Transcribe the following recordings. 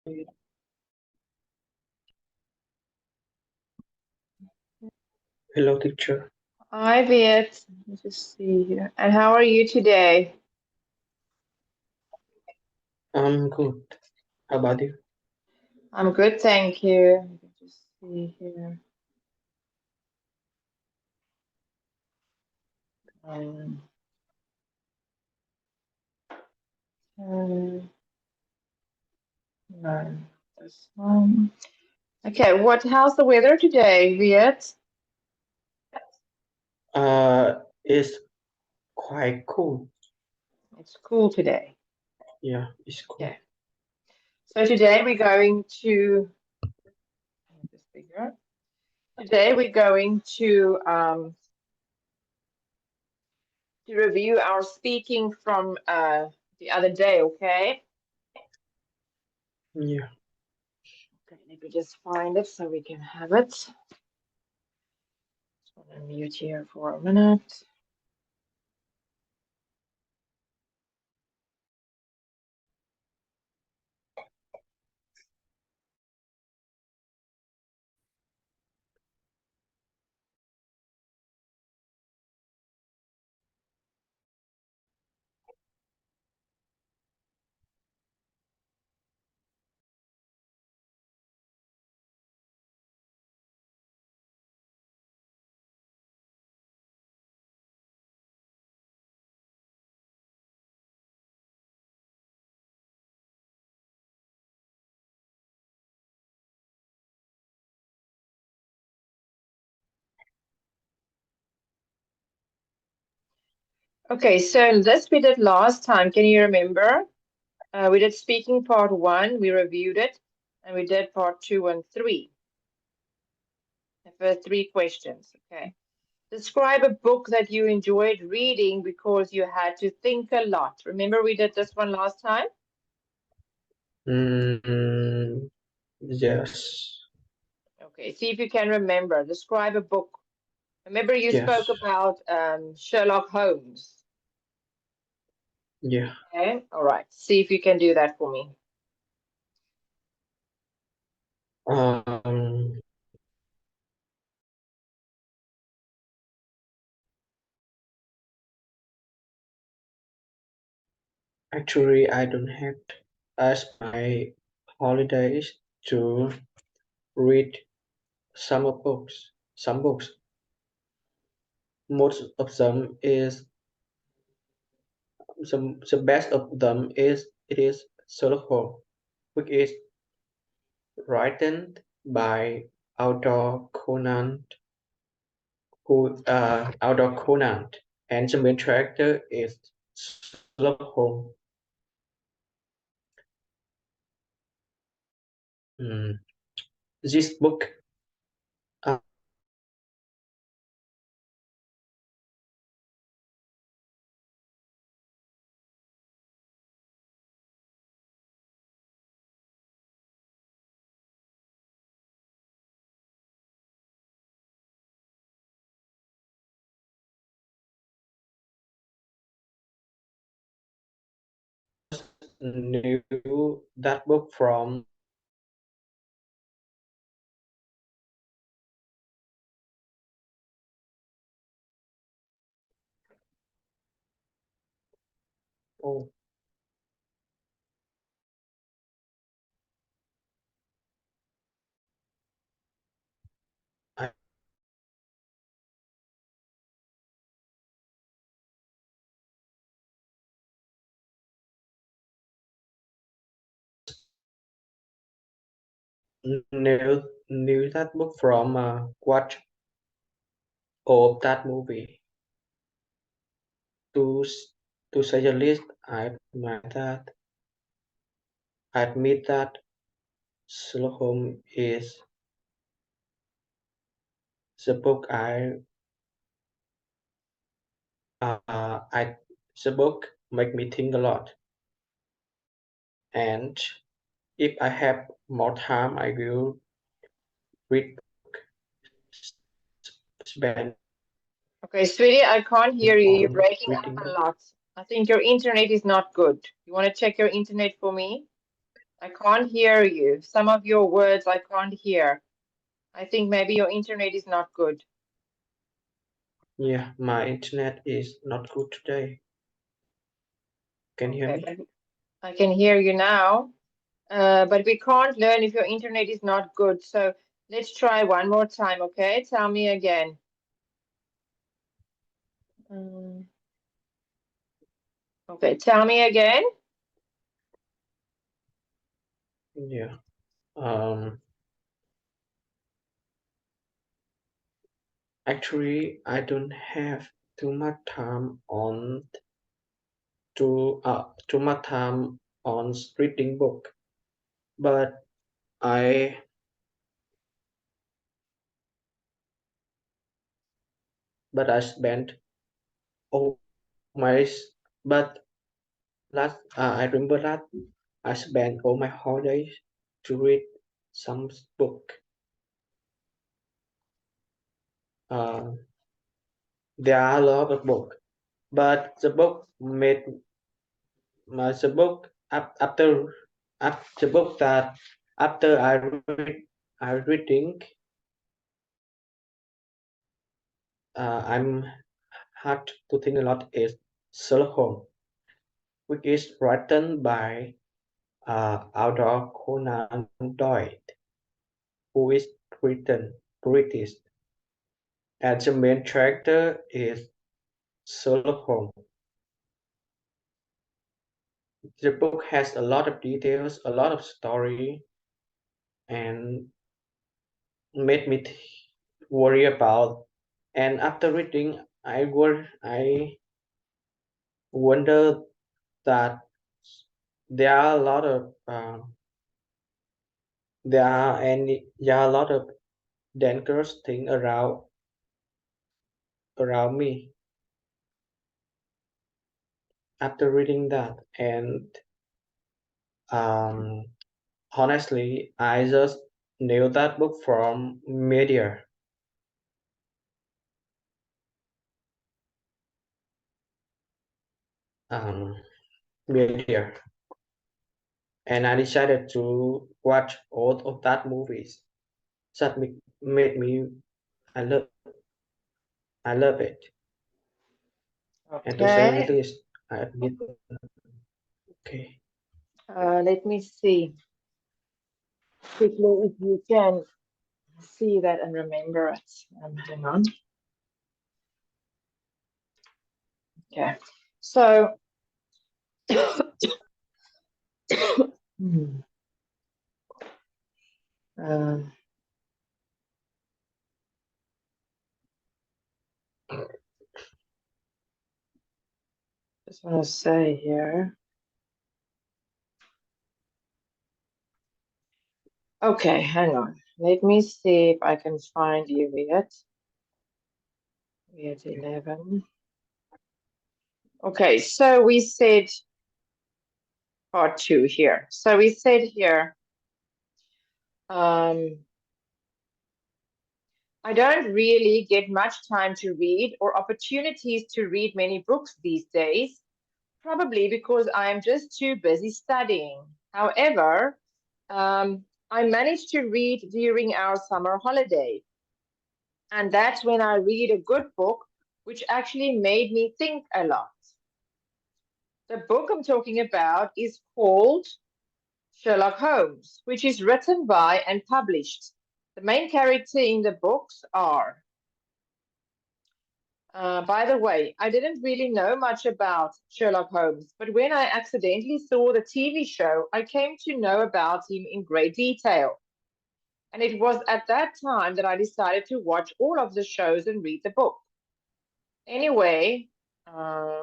Hello, teacher. Hi, Viet. Let me just see here. And how are you today? I'm good. How about you? I'm good, thank you. Let me just see here. Um, no, this one. Okay, how's the weather today, Viet? It's quite cool. It's cool today. Yeah, it's cool. Okay. So today we're going to, let me just figure. Today we're going to review our speaking from the other day, okay? Yeah. Okay, let me just find it so we can have it. Just want to mute here for a minute. Okay, so this we did last time. Can you remember? We did speaking part 1, we reviewed it, and we did part 2 and 3. The first 3 questions. Okay. Describe a book that you enjoyed reading because you had to think a lot. Remember we did this one last time? Mm, yes. Okay, see if you can remember. Describe a book. Remember you spoke Yes. about Sherlock Holmes. Yeah. Okay, all right. See if you can do that for me. Um, Actually, I don't have as my holidays to read summer books. Some books. Most of them is the best of them is it is Sherlock Holmes, which is written by Outdoor Conan Outdoor Conan, and the main character is Sherlock Holmes. Mm. This book knew that book from oh, I knew that book from watch of that movie. To to say the least, I admit that Sherlock Holmes is the book I the book make me think a lot, and if I have more time, I will read spend Okay, sweetie, I can't hear you. You're on breaking up reading a book. lot. I think your internet is not good. You want to check your internet for me? I can't hear you. Some of your words I can't hear. I think maybe your internet is not good. Yeah, my internet is not good today. Can you hear Okay, me? but I can hear you now. But we can't learn if your internet is not good. So let's try one more time, okay? Tell me again. Mm, okay, tell me again. Yeah. Um, Actually, I don't have too much time on too much time on reading book, but I I spent all my but last I remember that I spent all my holidays to read some book. Uh, there are a lot of book, but the book made the book the book that after I reading I'm hard to think a lot is Sherlock Holmes, which is written by Arthur Conan Doyle, who is Britain, British, and the main character is Sherlock Holmes. The book has a lot of details, a lot of story, and made me worry about. And after reading, I wonder that there are a lot of there are a lot of dangerous things around me after reading that. And um, honestly, I just knew that book from um, media, and I decided to watch all of that movies. That made me I love I love it. And to say the Okay. least, I admit. Okay. Let me see quickly if you can see that and remember it. Hang on. Okay. So, hmm, um, just want to say here. Okay, hang on. Let me see if I can find you yet. Viet 11. Okay, so we said part two here. So we said here, um, I don't really get much time to read or opportunities to read many books these days, probably because I'm just too busy studying. However, I managed to read during our summer holiday, and that's when I read a good book, which actually made me think a lot. The book I'm talking about is called Sherlock Holmes, which is written by and published. The main character in the books are, by the way, I didn't really know much about Sherlock Holmes, but when I accidentally saw the TV show, I came to know about him in great detail. And it was at that time that I decided to watch all of the shows and read the book. Anyway, uh,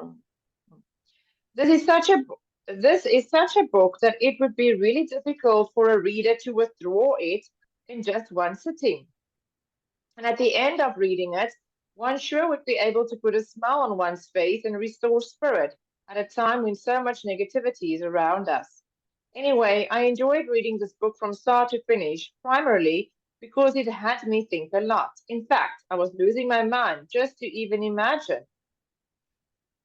this is such a this is such a book that it would be really difficult for a reader to withdraw it in just one sitting. And at the end of reading it, one sure would be able to put a smile on one's face and restore spirit at a time when so much negativity is around us. Anyway, I enjoyed reading this book from start to finish, primarily because it had me think a lot. In fact, I was losing my mind just to even imagine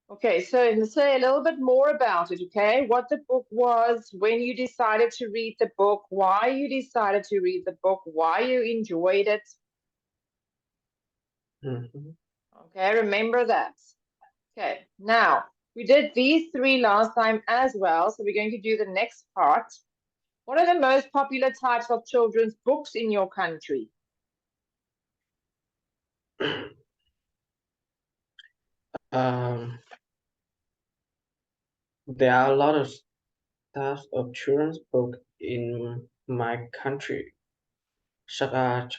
Okay, so let's say a little bit more about it, okay? What the book was, when you decided to read the book, why you decided to read the book, why you enjoyed it. Okay, remember that. Okay, now we did these three last time as well, so we're going to do the next part. What are the most popular types of children's books in your country? There are a lot of types of children's books in my country, such as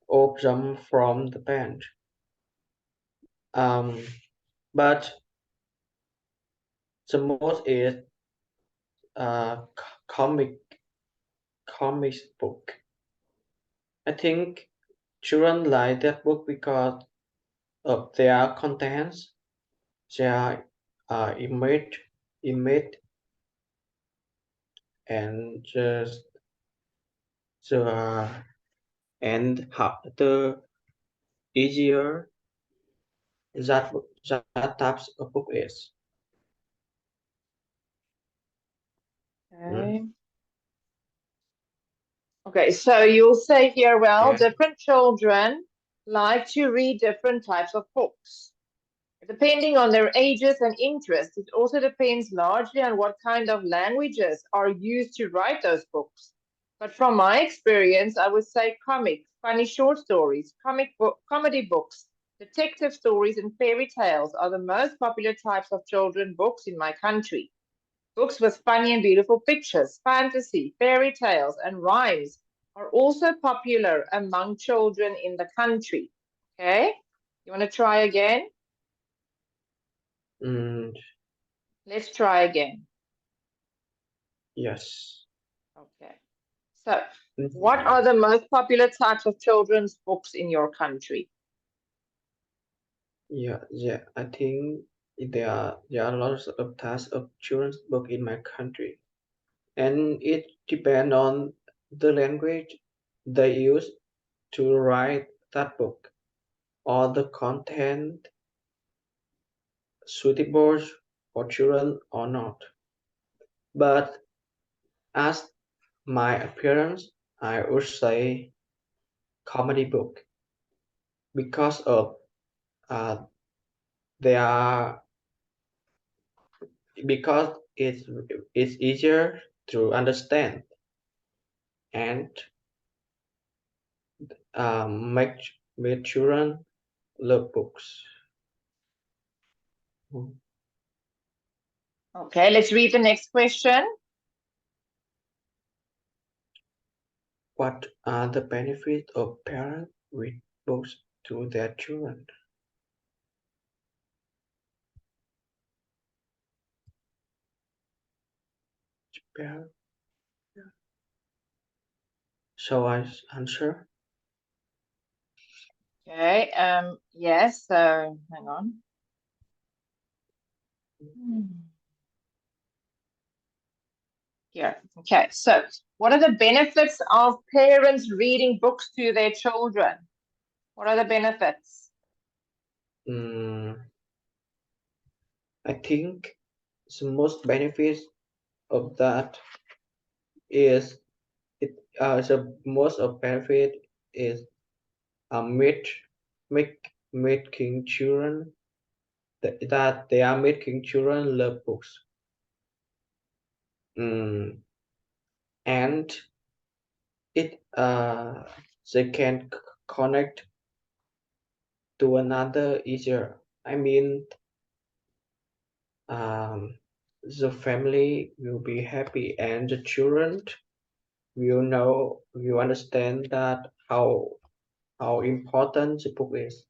"Oh Jump from the Bench." Um, but the most is comics book. I think children like that book because of their contents, their image, and just the and how the easier that types of book is. Mm. Okay. Okay, so you'll say here, well, Yes. different children like to read different types of books. Depending on their ages and interests, it also depends largely on what kind of languages are used to write those books. But from my experience, I would say comics, funny short stories, comedy books, detective stories, and fairy tales are the most popular types of children books in my country. Books with funny and beautiful pictures, fantasy, fairy tales, and rhymes are also popular among children in the country. Okay, you want to try again? Mm, Let's try again. yes. Okay. So, what Mhm. are the most popular types of children's books in your country? Yeah. I think there are lots of types of children's book in my country, and it depends on the language they use to write that book or the content suitable for children or not. But as my appearance, I would say comedy book because of uh, they are because it's easier to understand and make children love books. Okay, let's read the next question. What are the benefits of parents read books to their children? Parent, shall I answer? Okay, yes, so hang on. Here, okay, so what are the benefits of parents reading books to their children? What are the benefits? Mm, I think the most benefits of that is the most of benefit is make making children that they are making children love books. And it they can connect to another easier. I mean, um, the family will be happy and the children will understand that how important the book is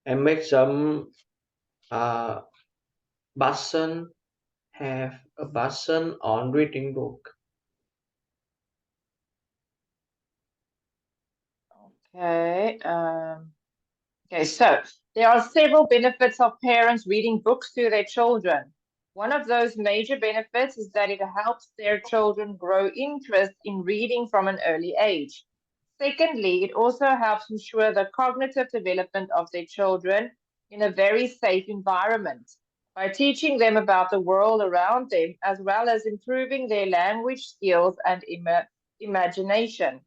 and make them uh passion have a passion on reading book. Okay, okay, so there are several benefits of parents reading books to their children. One of those major benefits is that it helps their children grow interest in reading from an early age. Secondly, it also helps ensure the cognitive development of their children in a very safe environment by teaching them about the world around them, as well as improving their language skills and imagination.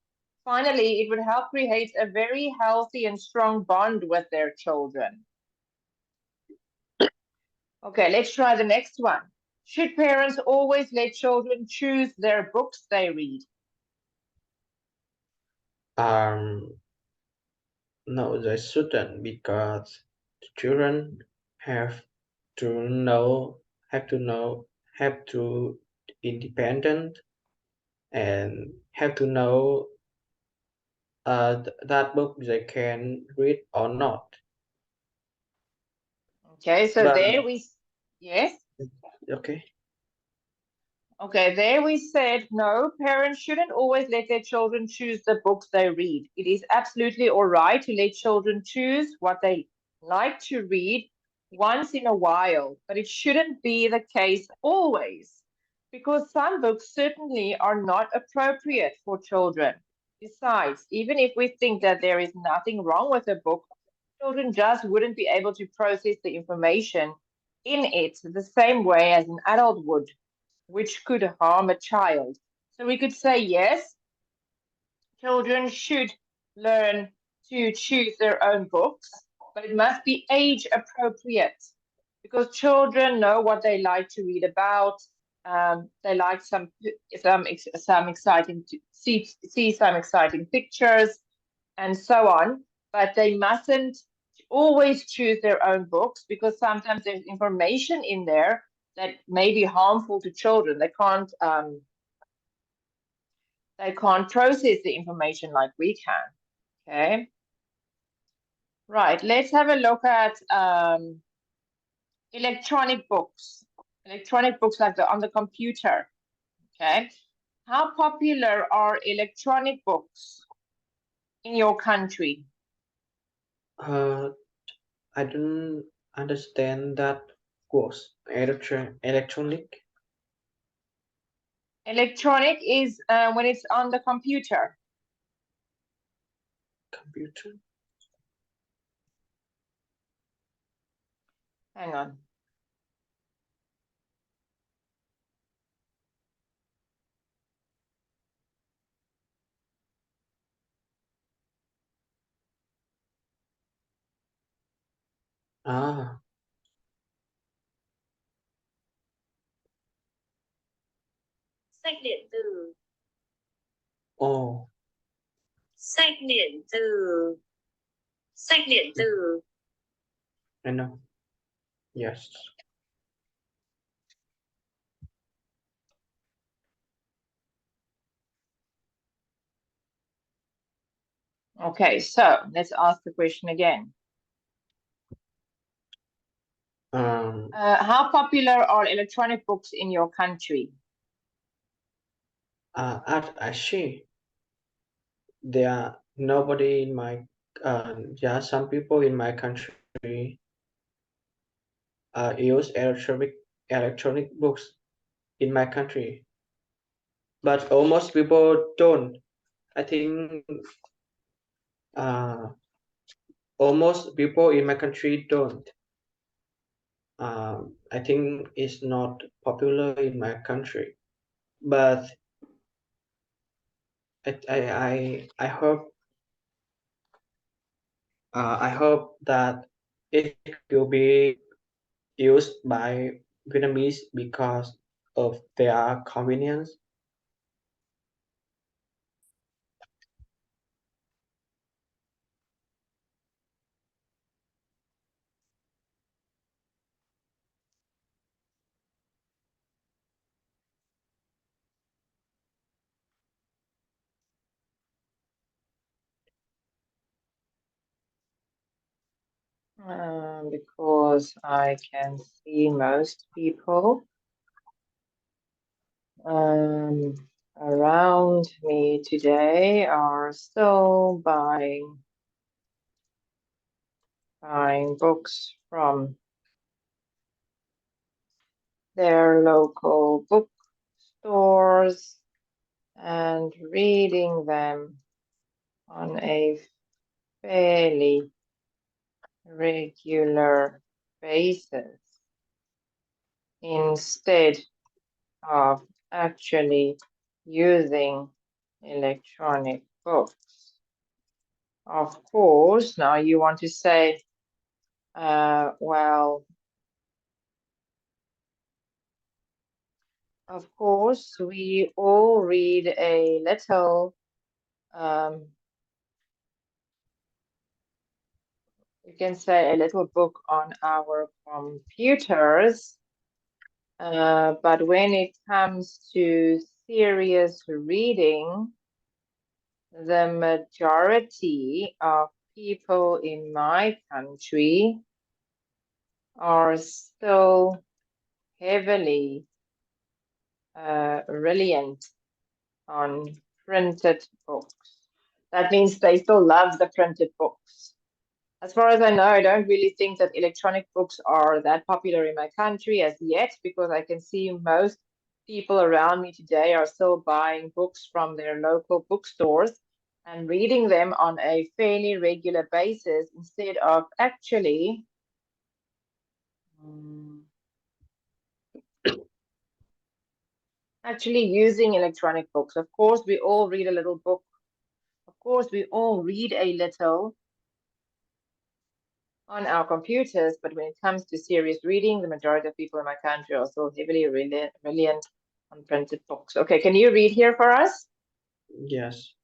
Finally, it would help create a very healthy and strong bond with their children. Okay, let's try the next one. Should parents always let children choose their books they read? Um, no, they shouldn't because children have to know, have to know, have to independent and have to know that book they can read or not. Okay, so But yes. okay, Okay, there we said no, parents shouldn't always let their children choose the books they read. It is absolutely all right to let children choose what they like to read once in a while, but it shouldn't be the case always, because some books certainly are not appropriate for children. Besides, even if we think that there is nothing wrong with a book, children just wouldn't be able to process the information in it the same way as an adult would, which could harm a child. So we could say, yes, children should learn to choose their own books, but it must be age appropriate because children know what they like to read about. They like some exciting to see some exciting pictures and so on, but they mustn't always choose their own books because sometimes there's information in there that may be harmful to children. They can't process the information like we can. Okay. Right. Let's have a look at electronic books. Electronic books like on the computer. Okay. How popular are electronic books in your country? uh, I don't understand that course. Electronic Electronic is when it's on the computer. computer. Hang on. Ah, Sách điện tử. oh, Sách điện tử. Sách điện tử. I know. Yes. Okay, so let's ask the question again. How popular are electronic books in your country? Actually, there are nobody in my yeah, some people in my country use electronic books in my country, but almost people don't. I think uh, almost people in my country don't. I think it's not popular in my country, but I hope that it will be used by Vietnamese because of their convenience. Because I can see most people around me today are still buying books from their local bookstores and reading them on a fairly regular basis instead of actually using electronic books. Of course, now you want to say, well, of course, we all read a little, you can say a little book on our computers, but when it comes to serious reading, the majority of people in my country are still heavily reliant on printed books. That means they still love the printed books. As far as I know, I don't really think that electronic books are that popular in my country as yet, because I can see most people around me today are still buying books from their local bookstores and reading them on a fairly regular basis instead of actually using electronic books. Of course, we all read a little book. Of course, we all read a little on our computers, but when it comes to serious reading, the majority of people in my country are still heavily reliant on printed books. Okay, can you read here for us? Yes.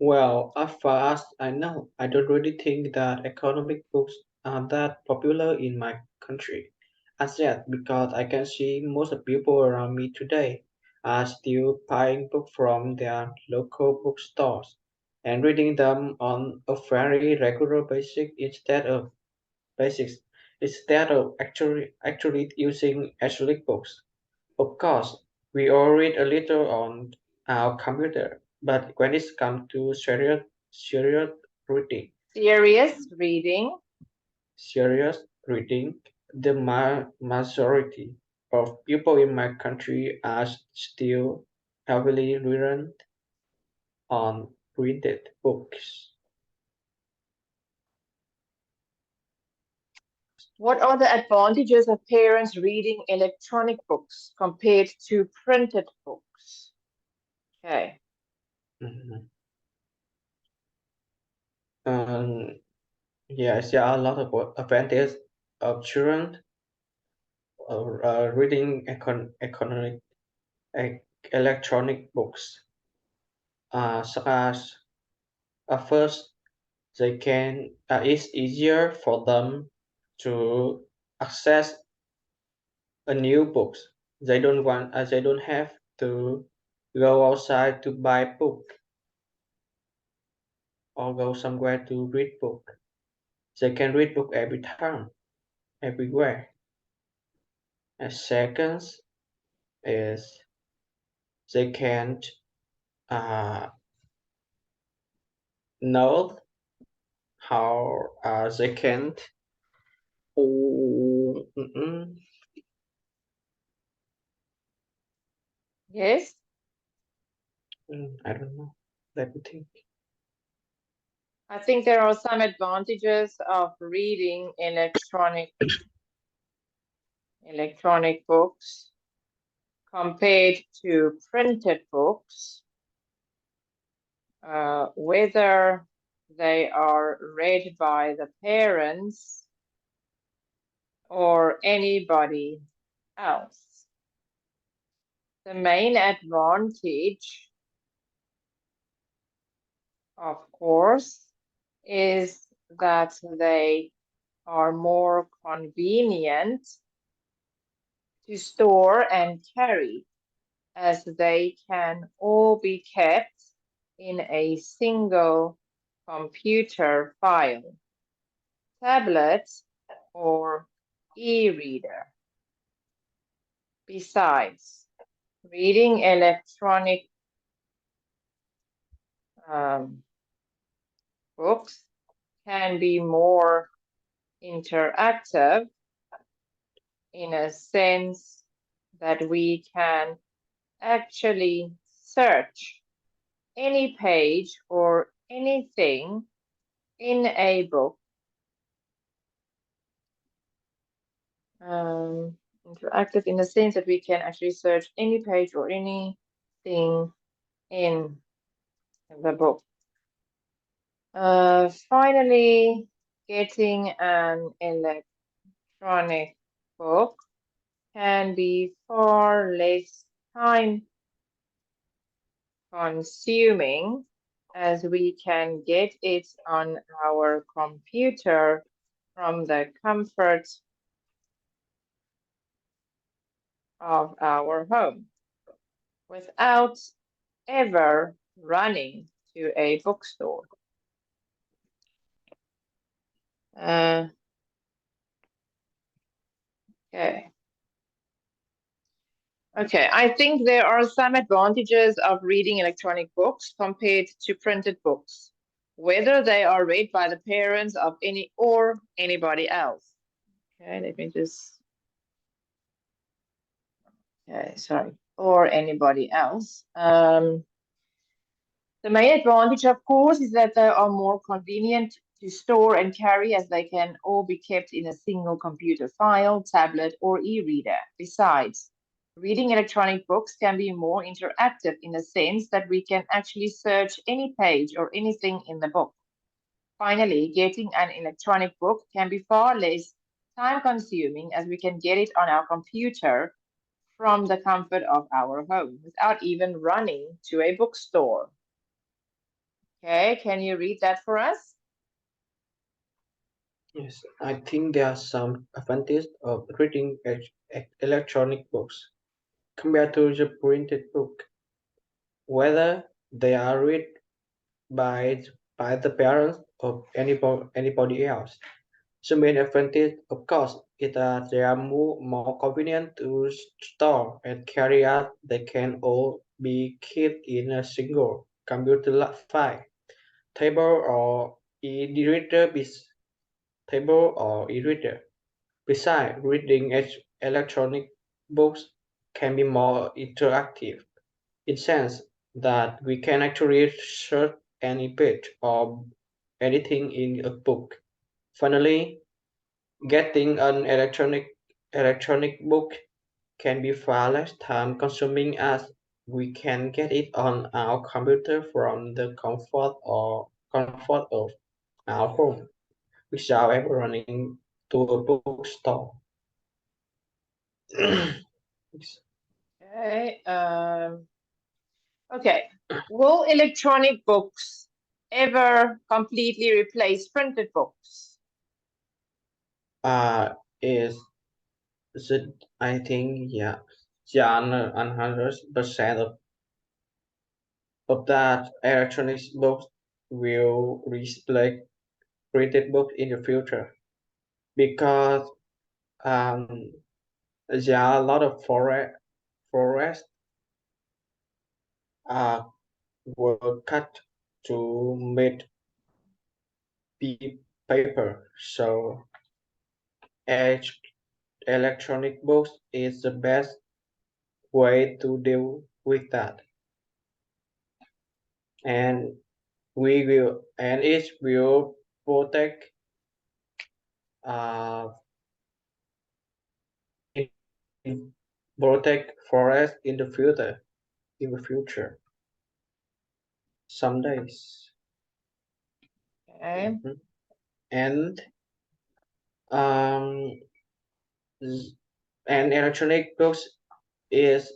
Well, as far as I know, I don't really think that economic books are that popular in my country as yet, because I can see most of people around me today are still buying books from their local bookstores and reading them on a very regular basis instead of actually using electronic books. Of course, we all read a little on our computer, but when it comes to serious reading, Serious reading. serious reading, the majority of people in my country are still heavily reliant on printed books. What are the advantages of parents reading electronic books compared to printed books? Okay. Mhm. Um, yes, there are a lot of advantages of children reading e- electronic books, such as first they can it's easier for them to access a new books. They don't have to go outside to buy book or go somewhere to read book. They can read book every time, everywhere. And second is they can uh, know how they can oh, Yes. I don't know. Let me think. I think there are some advantages of reading electronic books compared to printed books, whether they are read by the parents or anybody else. The main advantage, of course, is that they are more convenient to store and carry, as they can all be kept in a single computer file, tablet, or e-reader. Besides, reading electronic books can be more interactive in a sense that we can actually search any page or anything in a book interactive in the sense that we can actually search any page or anything in the book. Finally, getting an electronic book can be far less time consuming as we can get it on our computer from the comfort of our home without ever running to a bookstore. Okay. Okay, I think there are some advantages of reading electronic books compared to printed books, whether they are read by the parents of any or anybody else. Okay, let me just, okay, sorry, or anybody else. The main advantage, of course, is that they are more convenient to store and carry as they can all be kept in a single computer file, tablet, or e-reader. Besides, reading electronic books can be more interactive in the sense that we can actually search any page or anything in the book. Finally, getting an electronic book can be far less time consuming as we can get it on our computer from the comfort of our home without even running to a bookstore. Okay, can you read that for us? Yes, I think there are some advantages of reading electronic books compared to the printed book, whether they are read by by the parents or anybody else. The main advantage, of course, is that they are more convenient to store and carry out. They can all be kept in a single computer file, table or e-reader, Besides, reading electronic books can be more interactive in sense that we can actually search any page or anything in a book. Finally, getting an electronic book can be far less time consuming as we can get it on our computer from the comfort of our home without ever running to a bookstore. Okay. Okay. Will electronic books ever completely replace printed books? Is it? I think yeah, 100% of that electronic books will replace printed books in the future because um there are a lot of forests uh were cut to make paper. So each electronic books is the best way to deal with that. And it will protect uh protect forest in the future some days. Okay. Mhm. And um and electronic books is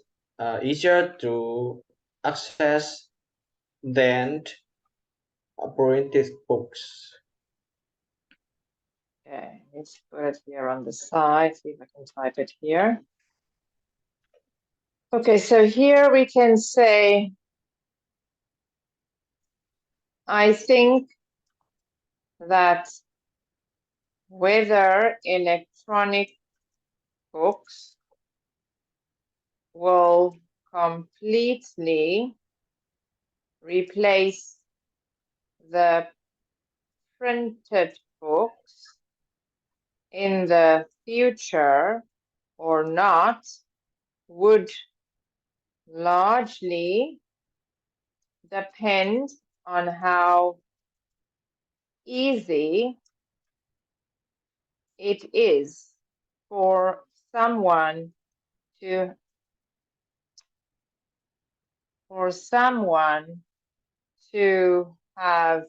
easier to access than printed books. Okay. Let's put it here on the side. See if I can type it here. Okay. So here we can say, I think that whether electronic books will completely replace the printed books in the future or not would largely depend on how easy it is for someone to have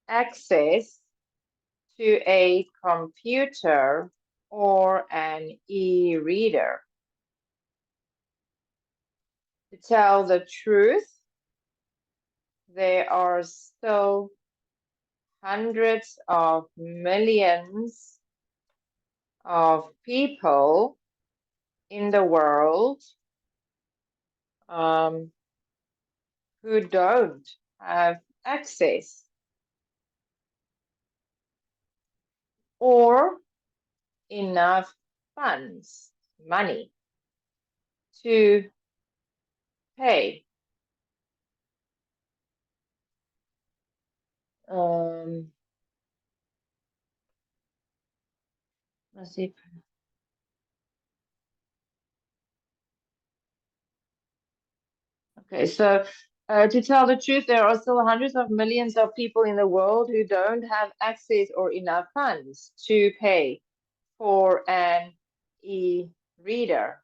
access to a computer or an e-reader. To tell the truth, there are still hundreds of millions of people in the world who don't have access or enough funds, money, to pay. Let's see. Okay, so to tell the truth, there are still hundreds of millions of people in the world who don't have access or enough funds to pay for an e-reader.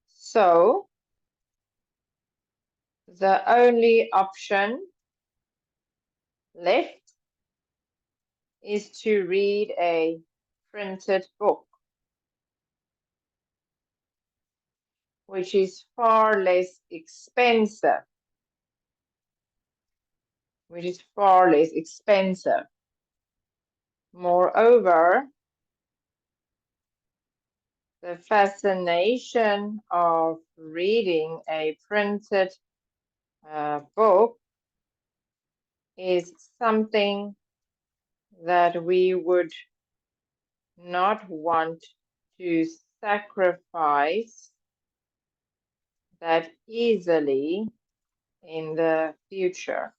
So the only option left is to read a printed book, which is far less expensive. Moreover, the fascination of reading a printed book is something that we would not want to sacrifice that easily in the future.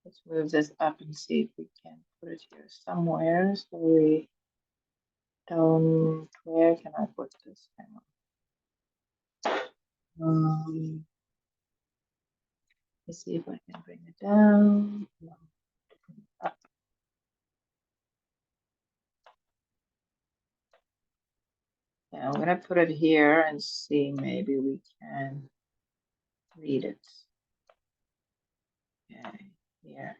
Let's move this up and see if we can put it here somewhere so we don't, where can I put this? Hang on. Let's see if I can bring it down. No. Up. Yeah, I'm gonna put it here and see, maybe we can read it. Okay, here.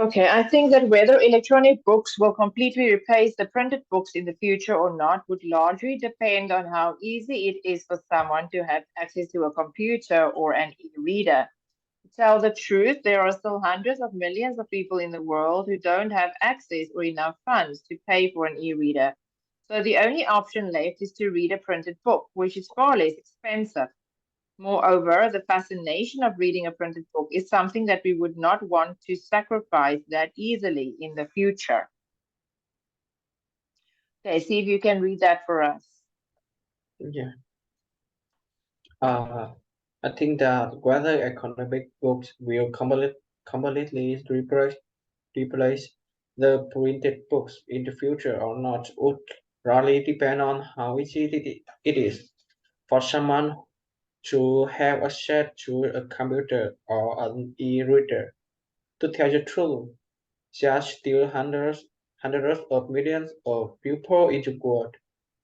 Okay, I think that whether electronic books will completely replace the printed books in the future or not would largely depend on how easy it is for someone to have access to a computer or an e-reader. To tell the truth, there are still hundreds of millions of people in the world who don't have access or enough funds to pay for an e-reader. So the only option left is to read a printed book, which is far less expensive. Moreover, the fascination of reading a printed book is something that we would not want to sacrifice that easily in the future. Okay, see if you can read that for us. Yeah. I think that whether economic books will completely replace the printed books in the future or not would really depend on how easy it is for someone to have access to a computer or an e-reader. To tell the truth, there are still hundreds of millions of people in the world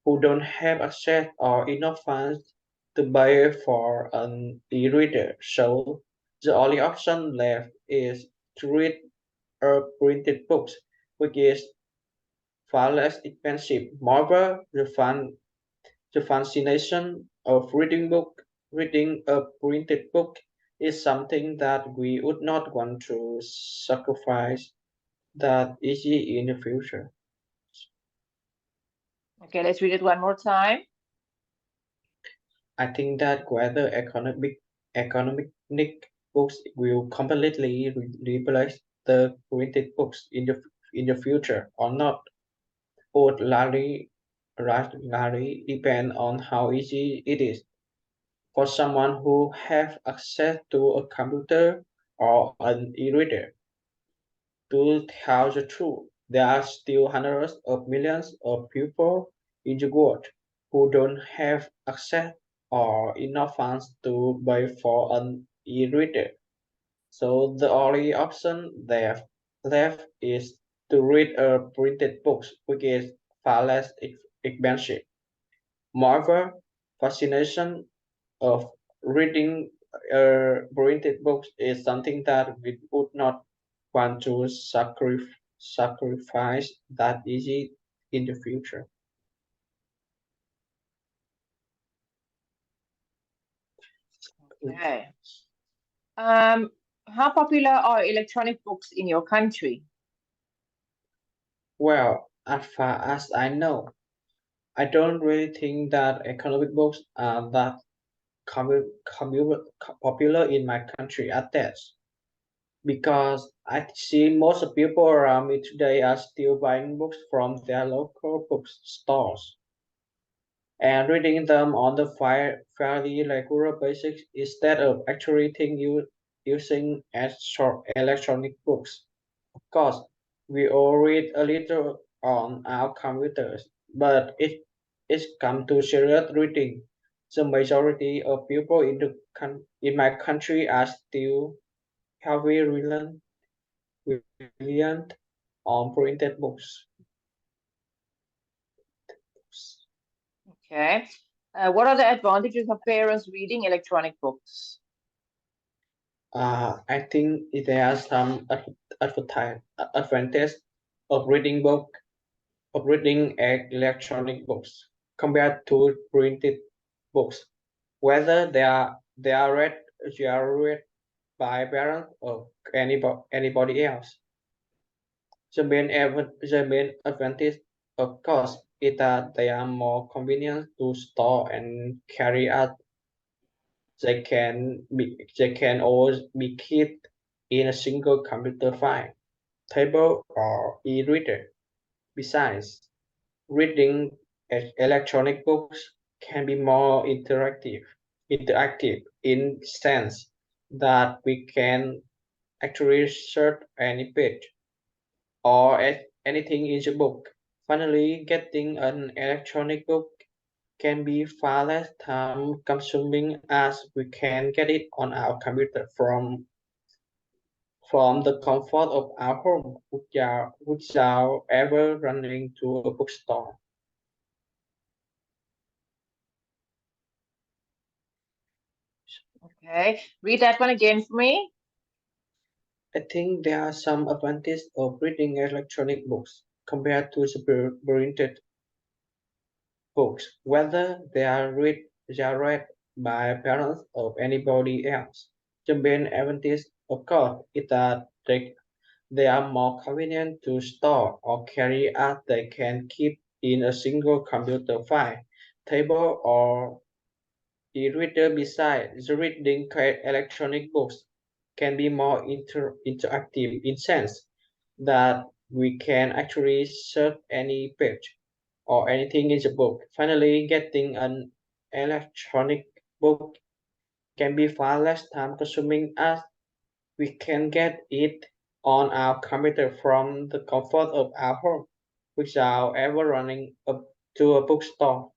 who don't have access or enough funds to buy for an e-reader. So the only option left is to read a printed book, which is far less expensive. Moreover, the fascination of reading a printed book is something that we would not want to sacrifice that easy in the future. Okay, let's read it one more time. I think that whether economic books will completely replace the printed books in the future or not would largely depend on how easy it is for someone who have access to a computer or an e-reader. To tell the truth, there are still hundreds of millions of people in the world who don't have access or enough funds to buy for an e-reader. So the only option left is to read a printed book, which is far less expensive. Moreover, fascination of reading printed books is something that we would not want to sacrifice that easy in the future. Okay. How popular are electronic books in your country? Well, as far as I know, I don't really think that economic books are that popular in my country at that, because I see most of people around me today are still buying books from their local bookstores and reading them on the fairly regular basis instead of actually using as short electronic books. Of course, we all read a little on our computers, but if it's come to serious reading, the majority of people in my country are still heavily reliant on printed books. Okay. What are the advantages of parents reading electronic books? I think there are some advantage of reading electronic books compared to printed books, whether they are read by parents or anybody else. The main advantage, of course, is that they are more convenient to store and carry out. They can always be kept in a single computer file, table, or e-reader. Besides, reading electronic books can be more interactive in sense that we can actually search any page or anything in the book. Finally, getting an electronic book can be far less time consuming as we can get it on our computer from the comfort of our home without ever running to a bookstore. Okay. Read that one again for me. I think there are some advantages of reading electronic books compared to the printed books, whether they are read by parents or anybody else. The main advantage, of course, is that they are more convenient to store or carry as they can keep in a single computer file, table, or e-reader. Besides, the reading electronic books can be more interactive in sense that we can actually search any page or anything in the book. Finally, getting an electronic book can be far less time consuming as we can get it on our computer from the comfort of our home without ever running up to a bookstore.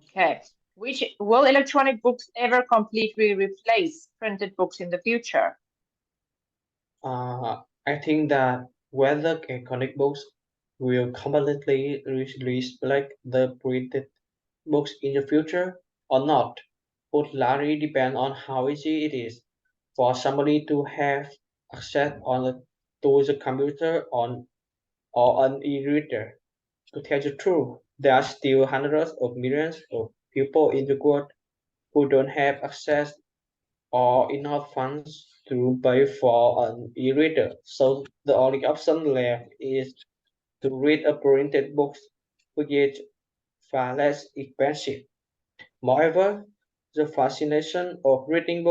Okay. Which will electronic books ever completely replace printed books in the future? I think that whether electronic books will completely replace the printed books in the future or not would largely depend on how easy it is for somebody to have access to the computer or an e-reader. To tell the truth, there are still hundreds of millions of people in the world who don't have access or enough funds to pay for an e-reader. So the only option left is to read a printed book, which is far less expensive. Moreover, the fascination of reading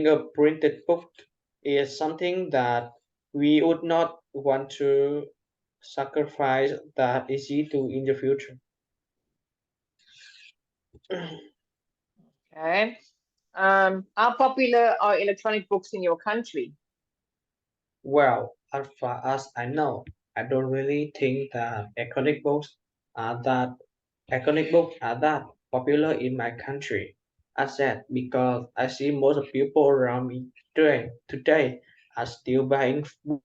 a printed book is something that we would not want to sacrifice that easy to in the future. Okay. How popular are electronic books in your country? Well, as far as I know, I don't really think that are that iconic books are that popular in my country. I said, because I see most people around me today are still buying books.